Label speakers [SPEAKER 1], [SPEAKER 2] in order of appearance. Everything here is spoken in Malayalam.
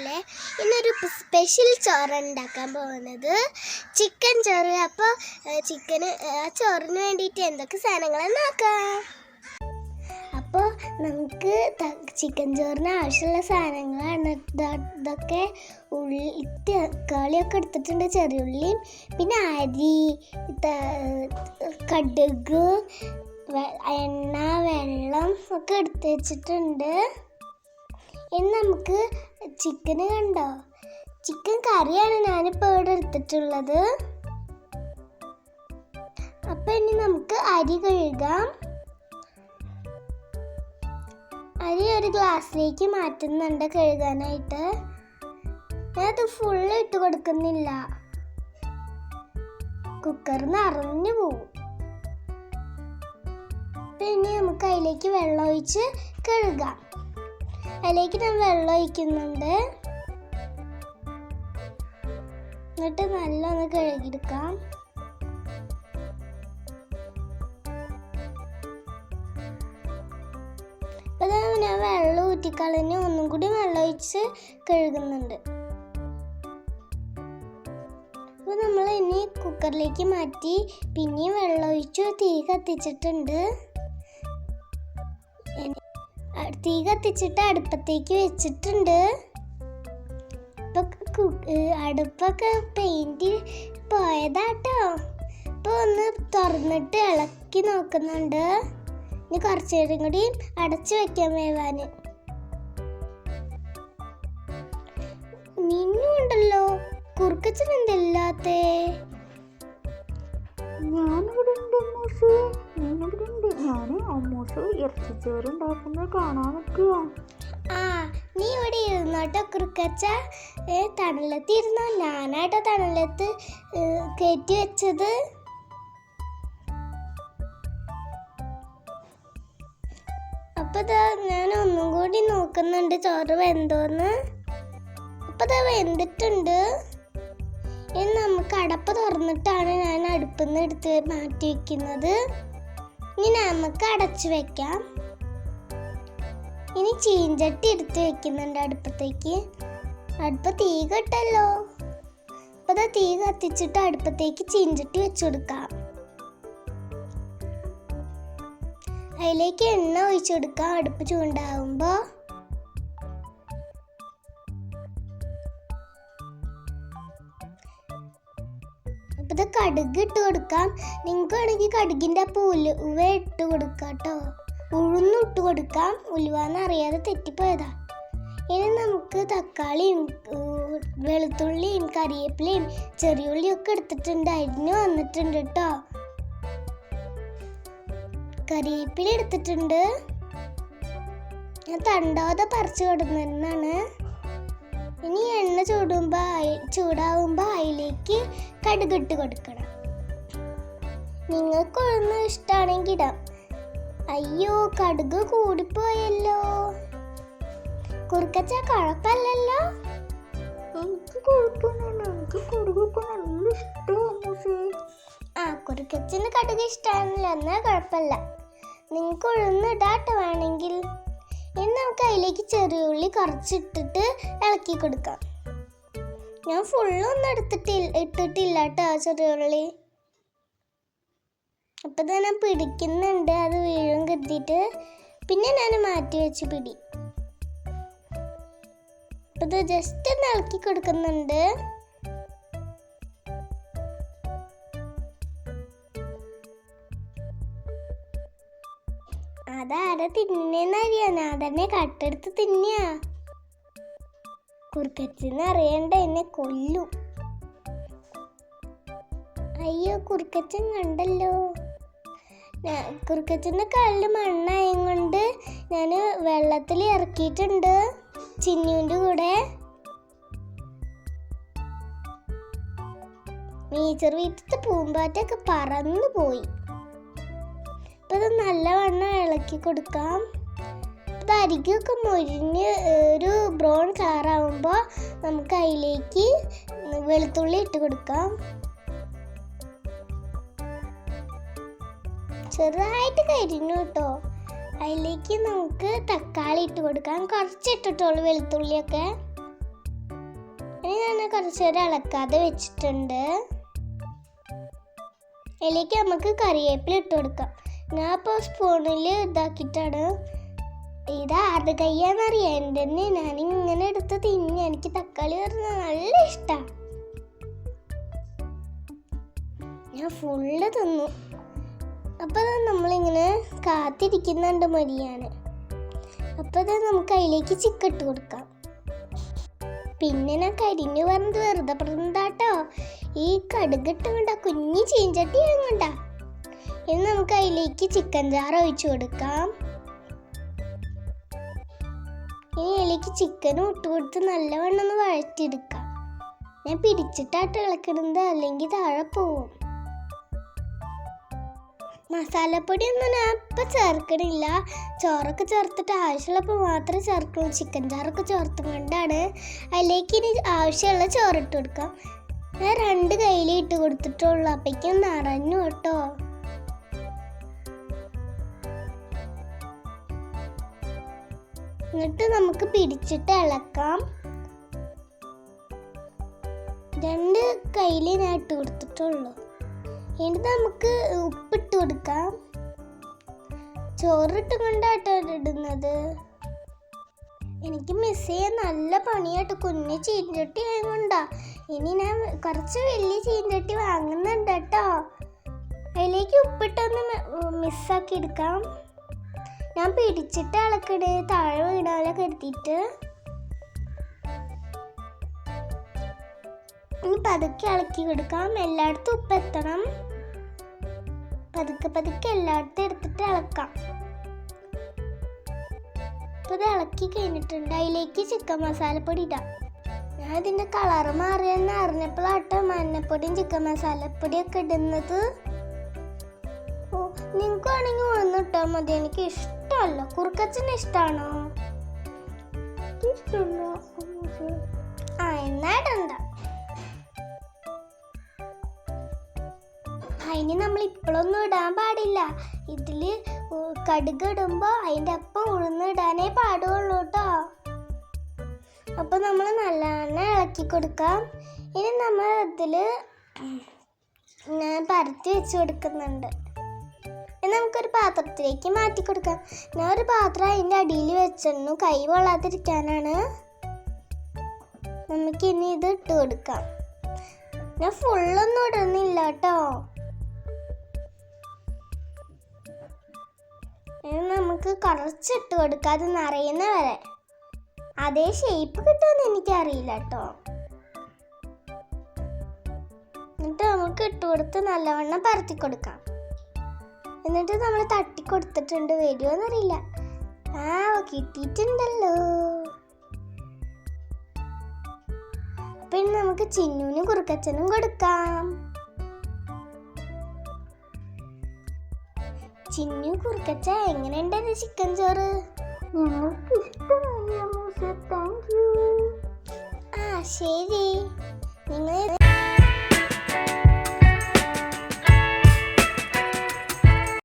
[SPEAKER 1] മക്കളെ, ഇന്നൊരു സ്പെഷ്യൽ ചോറ് ഉണ്ടാക്കാൻ പോകുന്നത് ചിക്കൻ ചോറ്. അപ്പോൾ ചോറിന് വേണ്ടിയിട്ട് എന്തൊക്കെ സാധനങ്ങളെന്ന് നോക്കാം. അപ്പോൾ നമുക്ക് ചിക്കൻ ചോറിന് ആവശ്യമുള്ള സാധനങ്ങളാണ് ഇതൊക്കെ. തക്കാളിയൊക്കെ എടുത്തിട്ടുണ്ട്, ചെറിയുള്ളിയും, പിന്നെ അരി, കടുക്, എണ്ണ, വെള്ളം ഒക്കെ എടുത്ത് വെച്ചിട്ടുണ്ട്. ഇനി നമുക്ക് ചിക്കന് കണ്ടോ, ചിക്കൻ കറിയാണ് ഞാനിപ്പോൾ ഇവിടെ എടുത്തിട്ടുള്ളത്. അപ്പം ഇനി നമുക്ക് അരി കഴുകാം. അരി ഒരു ഗ്ലാസ്സിലേക്ക് മാറ്റുന്നുണ്ട് കഴുകാനായിട്ട്. ഞാനത് ഫുള്ള് ഇട്ട് കൊടുക്കുന്നില്ല, കുക്കർ നിറഞ്ഞു പോവും. പിന്നെ നമുക്ക് അതിലേക്ക് വെള്ളം ഒഴിച്ച് കഴുകാം. അതിലേക്ക് ഞാൻ വെള്ളം ഒഴിക്കുന്നുണ്ട്. എന്നിട്ട് നല്ലൊന്ന് കഴുകിയെടുക്കാം. അപ്പോൾ ഞാൻ വെള്ളം ഊറ്റിക്കളഞ്ഞ് ഒന്നും കൂടി വെള്ളം ഒഴിച്ച് കഴുകുന്നുണ്ട്. അപ്പോൾ നമ്മൾ ഇനി കുക്കറിലേക്ക് മാറ്റി പിന്നെയും വെള്ളം ഒഴിച്ചു തീ കത്തിച്ചിട്ടുണ്ട്. തീ കത്തിച്ചിട്ട് അടുപ്പത്തേക്ക് വെച്ചിട്ടുണ്ട്. ഇപ്പം അടുപ്പൊക്കെ പെയിൻറ് പോയതാട്ടോ. ഇപ്പോൾ ഒന്ന് തുറന്നിട്ട് ഇളക്കി നോക്കുന്നുണ്ട്. ഇനി കുറച്ച് നേരം കൂടി അടച്ചു വെക്കാൻ വേവാൻ. നിന്നുണ്ടല്ലോ കുറുക്കച്ചൻ എന്തെല്ലാത്തേ?
[SPEAKER 2] ഞാനിവിടെ ഉണ്ട് അമ്മൂസ്, ഞാനിവിടെ ഉണ്ട്. ഞാൻ അമ്മൂസ് ഇറച്ചിച്ചോറ് ഉണ്ടാക്കുന്നത് കാണാൻ നിൽക്കുക.
[SPEAKER 1] ആ, നീ ഇവിടെ ഇരുന്നോട്ടോ കുറുക്കച്ച. തണലത്ത് ഇരുന്നോ? ഞാനാട്ടോ തണലത്ത് കയറ്റി വെച്ചത്. അപ്പോൾ ഞാൻ ഒന്നും കൂടി നോക്കുന്നുണ്ട് ചോറ് വെന്തോന്ന്. അപ്പോൾ വെന്തിട്ടുണ്ട്. ഇനി നമുക്ക് അടപ്പ് തുറന്നിട്ടാണ് ഞാൻ അടുപ്പിൽ നിന്ന് എടുത്ത് മാറ്റി വെക്കുന്നത്. ഇനി നമുക്ക് അടച്ചു വെക്കാം. ഇനി ചീഞ്ചട്ടി എടുത്ത് വെക്കുന്നുണ്ട് അടുപ്പത്തേക്ക്. അടുപ്പ് തീ കെട്ടല്ലോ. അപ്പോൾ തീ കത്തിച്ചിട്ട് അടുപ്പത്തേക്ക് ചീഞ്ചട്ടി വെച്ചു കൊടുക്കാം. അതിലേക്ക് എണ്ണ ഒഴിച്ചു കൊടുക്കാം അടുപ്പ് ചൂടാവുമ്പോൾ. അപ്പോൾ ഇത് കടുക് ഇട്ട് കൊടുക്കാം. നിങ്ങൾക്ക് വേണമെങ്കിൽ കടുകിൻ്റെ അപ്പം ഉലുവ ഇട്ട് കൊടുക്കാം കേട്ടോ. ഉഴുന്നും ഇട്ട് കൊടുക്കാം. ഉലുവാന്ന് അറിയാതെ തെറ്റിപ്പോയതാ. ഇനി നമുക്ക് തക്കാളിയും വെളുത്തുള്ളിയും കറിവേപ്പിലയും ചെറിയുള്ളിയും ഒക്കെ എടുത്തിട്ടുണ്ട്, അരിഞ്ഞു വന്നിട്ടുണ്ട് കേട്ടോ. കറിവേപ്പില എടുത്തിട്ടുണ്ട്. ഞാൻ തണ്ടോടെ പറിച്ചു കൊടുക്കുന്നതാണ്. ഇനി എണ്ണ ചൂടാവുമ്പോൾ അതിലേക്ക് കടുക് ഇട്ട് കൊടുക്കണം. നിങ്ങൾക്ക് ഒന്നും ഇഷ്ടമാണെങ്കിൽ ഇടാം. അയ്യോ, കടുക് കൂടിപ്പോയല്ലോ. കുറുക്കച്ച കുഴപ്പമില്ലല്ലോ.
[SPEAKER 2] എനിക്ക് കുഴപ്പമൊന്നുമില്ല, എനിക്ക് കടുകൊക്കെ നല്ല ഇഷ്ടമാണ്.
[SPEAKER 1] ആ, കുറുക്കച്ചന് കടുക് ഇഷ്ടമാണല്ലോ, എന്നാൽ കുഴപ്പമില്ല. നിങ്ങൾക്ക് ഉഴുന്നിടാട്ടോ വേണമെങ്കിൽ. ഇനി നമുക്ക് അതിലേക്ക് ചെറിയുള്ളി കുറച്ചിട്ടിട്ട് ഇളക്കി കൊടുക്കാം. ഞാൻ ഫുള്ളൊന്നും ഇട്ടിട്ടില്ല കേട്ടോ ചെറിയുള്ളി. അപ്പം തന്നെ പിടിക്കുന്നുണ്ട്, അത് വീഴും കരുതിയിട്ട്. പിന്നെ ഞാൻ മാറ്റി വെച്ച് പിടി. അപ്പം ഇത് ജസ്റ്റ് ഒന്ന് ഇളക്കി കൊടുക്കുന്നുണ്ട്. അതാരെ തിന്നേന്നറിയാ, ഞാൻ തന്നെ കട്ടെടുത്ത് തിന്നിയ. കുറുക്കച്ചന് അറിയണ്ട, എന്നെ കൊല്ലും. അയ്യോ, കുറുക്കച്ചൻ കണ്ടല്ലോ. കുറുക്കച്ചൻ്റെ കല്ല് മണ്ണായും കൊണ്ട് ഞാൻ വെള്ളത്തിൽ ഇറക്കിയിട്ടുണ്ട് ചിന്നുവിൻ്റെ കൂടെ. മീച്ചർ വീട്ടിലത്തെ പൂമ്പാറ്റൊക്കെ പറന്നു പോയി. അപ്പം ഇത് നല്ലവണ്ണം ഇളക്കി കൊടുക്കാം. ഇത് അരികൊക്കെ മൊരിഞ്ഞ് ഒരു ബ്രൗൺ കളറാവുമ്പോൾ നമുക്ക് അതിലേക്ക് വെളുത്തുള്ളി ഇട്ട് കൊടുക്കാം. ചെറുതായിട്ട് കരിഞ്ഞു കേട്ടോ. അതിലേക്ക് നമുക്ക് തക്കാളി ഇട്ട് കൊടുക്കാം. കുറച്ച് ഇട്ടിട്ടുള്ളൂ വെളുത്തുള്ളിയൊക്കെ. ഇങ്ങനെ കുറച്ച് നേരം ഇളക്കാതെ വെച്ചിട്ടുണ്ട്. അതിലേക്ക് നമുക്ക് കറിവേപ്പില ഇട്ട് കൊടുക്കാം. ഞാൻ ഇപ്പോൾ സ്പൂണിൽ ഇതാക്കിയിട്ടാണ്. ഇത് ആരുടെ കയ്യാന്നറിയാം, എൻ്റെ തന്നെ. ഞാനിങ്ങനെ എടുത്ത് തിന്ന്. എനിക്ക് തക്കാളി പറഞ്ഞാൽ നല്ല ഇഷ്ടമാണ്. ഞാൻ ഫുള്ള് തിന്നു. അപ്പോൾ നമ്മളിങ്ങനെ കാത്തിരിക്കുന്നുണ്ട് മരിയാൻ. അപ്പോൾ അത് നമുക്ക് അതിലേക്ക് ചിക്കൻ ഇട്ട് കൊടുക്കാം. പിന്നെ ഞാൻ കരിഞ്ഞു പറഞ്ഞത് വെറുതെ പറഞ്ഞാട്ടോ. ഈ കടുകിട്ട് കൊണ്ടാ കുഞ്ഞി ചീഞ്ചട്ടി കൊണ്ടാ. ഇനി നമുക്ക് അതിലേക്ക് ചിക്കൻ ചാറ് ഒഴിച്ചു കൊടുക്കാം. ഇനി അതിലേക്ക് ചിക്കനും ഇട്ട് കൊടുത്ത് നല്ലവണ്ണം ഒന്ന് വഴറ്റിയെടുക്കാം. ഞാൻ പിടിച്ചിട്ടാട്ട് ഇളക്കിടുന്നത്, അല്ലെങ്കിൽ താഴെ പോവും. മസാലപ്പൊടിയൊന്നും ഞാൻ ഇപ്പം ചേർക്കണില്ല. ചോറൊക്കെ ചേർത്തിട്ട് ആവശ്യമുള്ളപ്പോൾ മാത്രമേ ചേർക്കുള്ളൂ. ചിക്കൻ ചാറൊക്കെ ചേർത്തും കൊണ്ടാണ്. അതിലേക്ക് ഇനി ആവശ്യമുള്ള ചോറിട്ട് കൊടുക്കാം. ഞാൻ 2 കയ്യിൽ ഇട്ട് കൊടുത്തിട്ടുള്ളൂ. അപ്പോഴേക്കും നിറഞ്ഞു കേട്ടോ. എന്നിട്ട് നമുക്ക് പിടിച്ചിട്ട് ഇളക്കാം. 2 കയ്യിൽ ഞാൻ ഇട്ട് കൊടുത്തിട്ടുള്ളൂ. ഇനി നമുക്ക് ഉപ്പിട്ട് കൊടുക്കാം. ചോറിട്ട് കൊണ്ടാട്ടോ ഇടുന്നത്. എനിക്ക് മിസ് ചെയ്യാൻ നല്ല പണിയായിട്ട്. കുഞ്ഞ് ചീഞ്ചട്ടി ആയതുകൊണ്ടാ. ഇനി ഞാൻ കുറച്ച് വലിയ ചീഞ്ചട്ടി വാങ്ങുന്നുണ്ട് കേട്ടോ. അതിലേക്ക് ഉപ്പിട്ടൊന്ന് മിസ്സാക്കി എടുക്കാം. ഞാൻ പിടിച്ചിട്ട് ഇളക്കണേ, താഴെ വീണാലെ കരുതിയിട്ട്. ഇനി പതുക്കെ ഇളക്കി കൊടുക്കാം. എല്ലായിടത്തും ഉപ്പ് എത്തണം. പതുക്കെ എല്ലായിടത്തും എടുത്തിട്ട് ഇളക്കാം. അപ്പോൾ ഇത് ഇളക്കി കഴിഞ്ഞിട്ടുണ്ട്. അതിലേക്ക് ചിക്കൻ മസാലപ്പൊടി ഇടാം. ഞാൻ ഇതിൻ്റെ കളറ് മാറിയെന്ന് അറിഞ്ഞപ്പോഴാട്ടോ മഞ്ഞപ്പൊടിയും ചിക്കൻ മസാലപ്പൊടിയൊക്കെ ഇടുന്നത്. ഓ, നിങ്ങൾക്ക് വേണമെങ്കിൽ ഉഴുന്നിട്ടാൽ മതി. എനിക്ക് ഇഷ്ടമല്ല. കുറുക്കച്ചന് ഇഷ്ടമാണോ?
[SPEAKER 2] ഇഷ്ടമല്ല.
[SPEAKER 1] എന്നാ ഇടണ്ട. അതിന് നമ്മൾ ഇപ്പോഴൊന്നും ഇടാൻ പാടില്ല. ഇതിൽ കടുക് ഇടുമ്പോൾ അതിൻ്റെ ഒപ്പം ഉഴുന്നിടാനേ പാടുള്ളൂ കേട്ടോ. അപ്പോൾ നമ്മൾ നല്ലവണ്ണം ഇളക്കി കൊടുക്കാം. ഇനി നമ്മൾ ഇതിൽ പരത്തി വെച്ച് കൊടുക്കുന്നുണ്ട്. ഇനി നമുക്കൊരു പാത്രത്തിലേക്ക് മാറ്റി കൊടുക്കാം. ഞാൻ ഒരു പാത്രം അതിൻ്റെ അടിയിൽ വെച്ചിരുന്നു, കൈ കൊള്ളാതിരിക്കാനാണ്. നമുക്കിനി ഇത് ഇട്ട് കൊടുക്കാം. ഞാൻ ഫുള്ളൊന്നും ഇടുന്നില്ല കേട്ടോ. ഇനി നമുക്ക് കുറച്ചിട്ട് കൊടുക്കാം, അത് നിറയുന്ന വരെ. അതേ ഷേപ്പ് കിട്ടുമെന്ന് എനിക്കറിയില്ല കേട്ടോ. എന്നിട്ട് നമുക്ക് ഇട്ട് കൊടുത്ത് നല്ലവണ്ണം പരത്തി കൊടുക്കാം. എന്നിട്ട് നമ്മൾ തട്ടി കൊടുത്തിട്ടുണ്ട്. വരുമോന്നറിയില്ല. കിട്ടിയിട്ടുണ്ടല്ലോ. പിന്നെ നമുക്ക് ചിന്നുവിനും കുറുക്കച്ചനും കൊടുക്കാം. ചിന്നു, കുറുക്കച്ച, എങ്ങനെയുണ്ട് ചിക്കൻ ചോറ്?
[SPEAKER 2] ഞങ്ങൾക്ക് ഇഷ്ടമായി. Thank you.
[SPEAKER 1] ശരി.